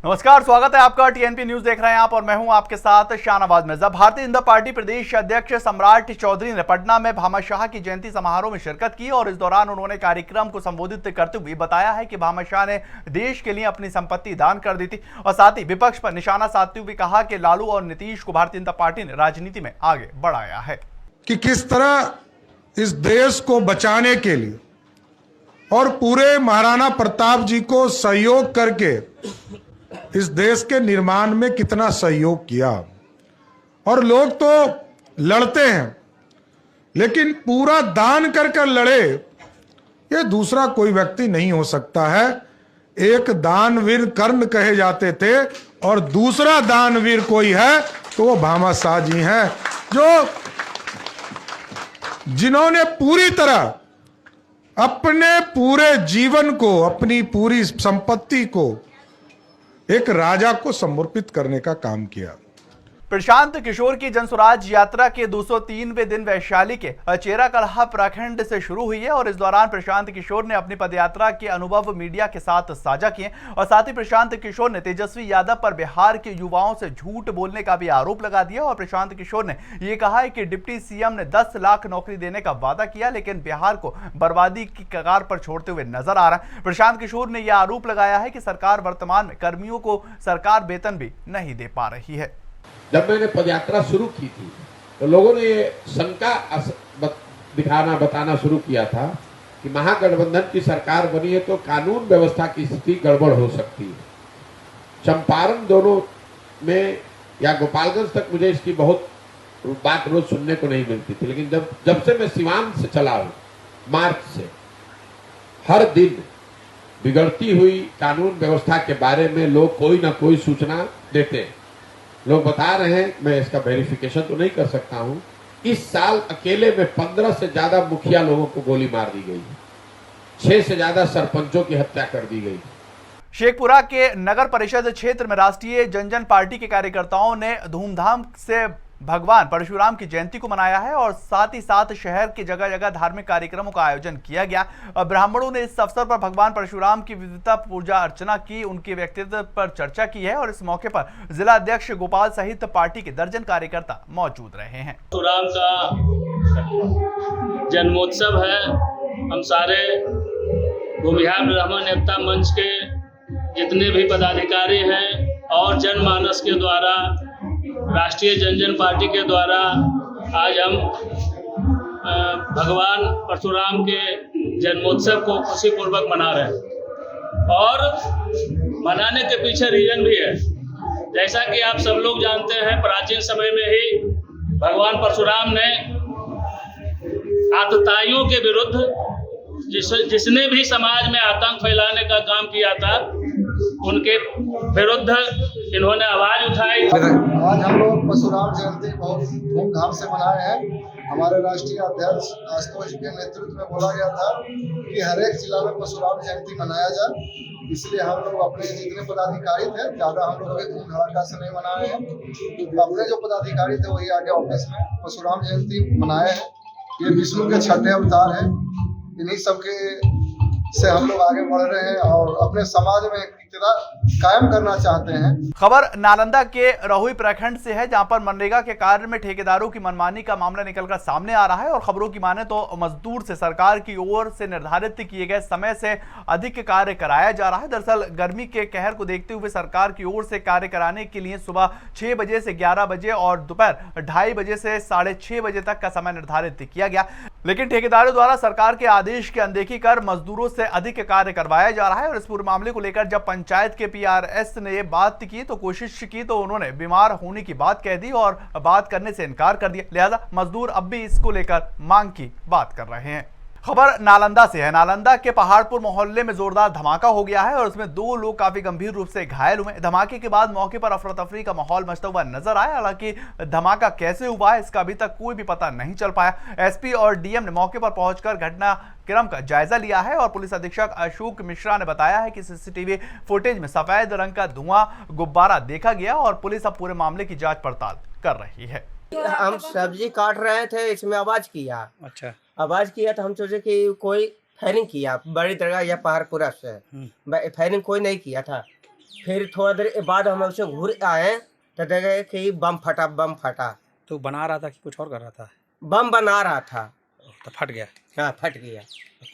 नमस्कार, स्वागत है आपका। टीएनपी न्यूज देख रहे हैं आप और मैं हूं आपके साथ शाहनवाज मिर्जा। भारतीय जनता पार्टी प्रदेश अध्यक्ष सम्राट चौधरी ने पटना में भामाशाह की जयंती समारोह में शिरकत की और इस दौरान उन्होंने कार्यक्रम को संबोधित करते हुए बताया है कि भामाशाह ने देश के लिए अपनी संपत्ति दान कर दी थी और साथ ही विपक्ष पर निशाना साधते हुए कहा कि लालू और नीतीश को भारतीय जनता पार्टी ने राजनीति में आगे बढ़ाया है। कि किस तरह इस देश को बचाने के लिए और पूरे महाराणा प्रताप जी को सहयोग करके इस देश के निर्माण में कितना सहयोग किया। और लोग तो लड़ते हैं लेकिन पूरा दान कर कर लड़े, ये दूसरा कोई व्यक्ति नहीं हो सकता है। एक दानवीर कर्ण कहे जाते थे और दूसरा दानवीर कोई है तो वो भामाशाह जी हैं, जिन्होंने पूरी तरह अपने पूरे जीवन को, अपनी पूरी संपत्ति को एक राजा को समर्पित करने का काम किया। प्रशांत किशोर की जनस्वराज यात्रा के 203वें दिन वैशाली के चेरा कल्हा प्रखंड से शुरू हुई है और इस दौरान प्रशांत किशोर ने अपनी पदयात्रा के अनुभव मीडिया के साथ साझा किए और साथ ही प्रशांत किशोर ने तेजस्वी यादव पर बिहार के युवाओं से झूठ बोलने का भी आरोप लगा दिया और प्रशांत किशोर ने यह कहा है कि डिप्टी सीएम ने 10 लाख नौकरी देने का वादा किया लेकिन बिहार को बर्बादी की कगार पर छोड़ते हुए नजर आ रहा है। प्रशांत किशोर ने यह आरोप लगाया है कि सरकार वर्तमान में कर्मियों को सरकार वेतन भी नहीं दे पा रही है। जब मैंने पदयात्रा शुरू की थी तो लोगों ने ये शंका बताना शुरू किया था कि महागठबंधन की सरकार बनी है तो कानून व्यवस्था की स्थिति गड़बड़ हो सकती है। चंपारण दोनों में या गोपालगंज तक मुझे इसकी बहुत बात रोज सुनने को नहीं मिलती थी, लेकिन जब से मैं सिवान से चला हूं, मार्च से, हर दिन बिगड़ती हुई कानून व्यवस्था के बारे में लोग कोई ना कोई सूचना देते हैं। लोग बता रहे हैं, मैं इसका वेरिफिकेशन तो नहीं कर सकता हूं, इस साल अकेले में 15 से ज्यादा मुखिया लोगों को गोली मार दी गई है, 6 से ज्यादा सरपंचों की हत्या कर दी गई। शेखपुरा के नगर परिषद क्षेत्र में राष्ट्रीय जनजन पार्टी के कार्यकर्ताओं ने धूमधाम से भगवान परशुराम की जयंती को मनाया है और साथ ही साथ शहर की जगह जगह धार्मिक कार्यक्रमों का आयोजन किया गया और ब्राह्मणों ने इस अवसर पर भगवान परशुराम की विविधता पूजा अर्चना की, उनके व्यक्तित्व पर चर्चा की है और इस मौके पर जिला अध्यक्ष गोपाल सहित पार्टी के दर्जन कार्यकर्ता मौजूद रहे हैं। परशुराम का जन्मोत्सव है। हम सारे भूमिहार ब्राह्मण एकता मंच के जितने भी पदाधिकारी हैं और जनमानस के द्वारा, राष्ट्रीय जनजन पार्टी के द्वारा आज हम भगवान परशुराम के जन्मोत्सव को खुशीपूर्वक मना रहे हैं और मनाने के पीछे रीजन भी है। जैसा कि आप सब लोग जानते हैं, प्राचीन समय में ही भगवान परशुराम ने आतताइयों के विरुद्ध जिसने भी समाज में आतंक फैलाने का काम किया था, उनके विरुद्ध इन्होंने आवाज उठाई। आज हम लोग परशुराम जयंती बहुत धूमधाम से मनाए हैं। हमारे राष्ट्रीय अध्यक्ष आशुतोष जी के नेतृत्व में बोला गया था कि हर एक जिला में परशुराम जयंती मनाया जाए, इसलिए हम लोग अपने जितने पदाधिकारी थे, ज्यादा हम लोग धूम धड़ाका से नहीं मनाए हैं। अपने जो पदाधिकारी थे वही आगे ऑफिस में परशुराम जयंती मनाए हैं। ये विष्णु के 6ठे अवतार है, इन्हीं सबके से हम लोग आगे बढ़ रहे हैं और अपने समाज में कायम करना चाहते हैं। खबर नालंदा के रहुई प्रखंड से है, जहां पर मनरेगा के कार्य में ठेकेदारों की मनमानी का मामला निकलकर सामने आ रहा है और खबरों की माने तो मजदूर से सरकार की ओर से निर्धारित किए गए समय से अधिक कार्य कराया जा रहा है। दरअसल गर्मी के कहर को देखते हुए सरकार की ओर से कार्य कराने के लिए सुबह 6 बजे से 11 बजे और दोपहर 2:30 बजे से 6:30 बजे तक का समय निर्धारित किया गया, लेकिन ठेकेदारों द्वारा सरकार के आदेश की अनदेखी कर मजदूरों से अधिक कार्य करवाया जा रहा है। और इस पूरे मामले को लेकर जब पंचायत के पीआरएस ने ये बात की तो कोशिश की तो उन्होंने बीमार होने की बात कह दी और बात करने से इनकार कर दिया, लिहाजा मजदूर अब भी इसको लेकर मांग की बात कर रहे हैं। खबर नालंदा से है। नालंदा के पहाड़पुर मोहल्ले में जोरदार धमाका हो गया है और उसमें 2 लोग काफी गंभीर रूप से घायल हुए। धमाके के बाद मौके पर अफरा तफरी का माहौल मचता हुआ नजर आया। हालांकि धमाका कैसे हुआ है इसका अभी तक कोई भी पता नहीं चल पाया। एसपी और डीएम ने मौके पर पहुंचकर घटनाक्रम का जायजा लिया है और पुलिस अधीक्षक अशोक मिश्रा ने बताया है कि सीसीटीवी फुटेज में सफेद रंग का धुआं गुब्बारा देखा गया और पुलिस अब पूरे मामले की जांच पड़ताल कर रही है। हम सब्जी काट रहे थे, इसमें आवाज किया। अच्छा, आवाज किया तो हम सोचे कि कोई फायरिंग किया बड़ी दरगाह या पहाड़पुरा से। फायरिंग कोई नहीं किया था, फिर थोड़ा देर के बाद हम उसे घूर आए तो देखे कि बम फटा। तो बना रहा था कि कुछ और कर रहा था? बम बना रहा था। तो फट गया? हाँ, फट गया।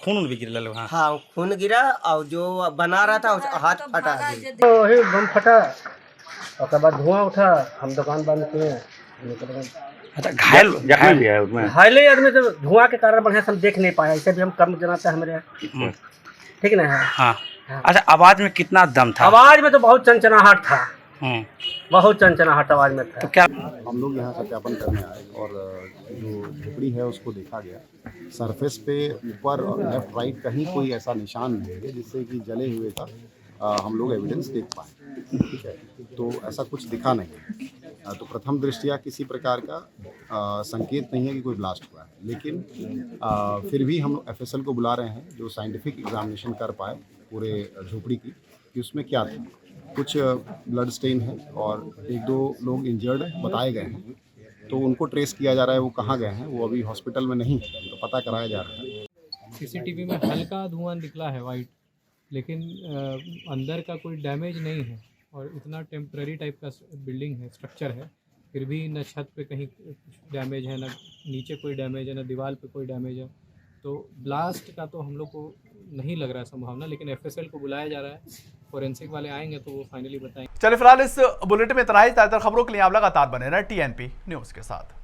खून भी गिर वहाँ? हाँ, खून गिरा और जो बना रहा था उसका हाथ फटा। तो वही बम फटा और बाद धुआं उठा, हम दुकान बंद किए। अच्छा, घायल भी है उसमें? घायले आदमी तो धुआं के कारण बढ़िया से हम देख नहीं पाया, इसे भी हम कम जनाते हैं हमारे यहाँ, ठीक ना है। हाँ। अच्छा, आवाज में कितना दम था? आवाज में तो बहुत चंचनाहट था, बहुत चंचनाहट आवाज में था। तो क्या हम लोग यहाँ सत्यापन करने आए और जो झोपड़ी है उसको देखा गया। सरफेस पे ऊपर और लेफ्ट राइट कहीं कोई ऐसा निशान नहीं है जिससे कि जले हुए का हम लोग एविडेंस देख पाए, ठीक है। तो ऐसा कुछ दिखा नहीं। तो प्रथम दृष्टया किसी प्रकार का संकेत नहीं है कि कोई ब्लास्ट हुआ है, लेकिन फिर भी हम एफएसएल को बुला रहे हैं जो साइंटिफिक एग्जामिनेशन कर पाए पूरे झोपड़ी की कि उसमें क्या था। कुछ ब्लड स्टेन है और 1-2 लोग इंजर्ड बताए गए हैं, तो उनको ट्रेस किया जा रहा है वो कहाँ गए हैं। वो अभी हॉस्पिटल में नहीं है, तो पता कराया जा रहा है। सीसीटीवी में हल्का धुआं निकला है वाइट, लेकिन अंदर का कोई डैमेज नहीं है और इतना टेम्पररी टाइप का बिल्डिंग है, स्ट्रक्चर है, फिर भी न छत पे कहीं डैमेज है, न नीचे कोई डैमेज है, न दीवार पे कोई डैमेज है। तो ब्लास्ट का तो हम लोग को नहीं लग रहा है संभावना, लेकिन एफएसएल को बुलाया जा रहा है, फोरेंसिक वाले आएंगे तो वो फाइनली बताएंगे। चलिए फिलहाल इस बुलेटिन में इतना ही। ज्यादातर खबरों के लिए आप लगातार बने रहें टीएनपी न्यूज़ के साथ।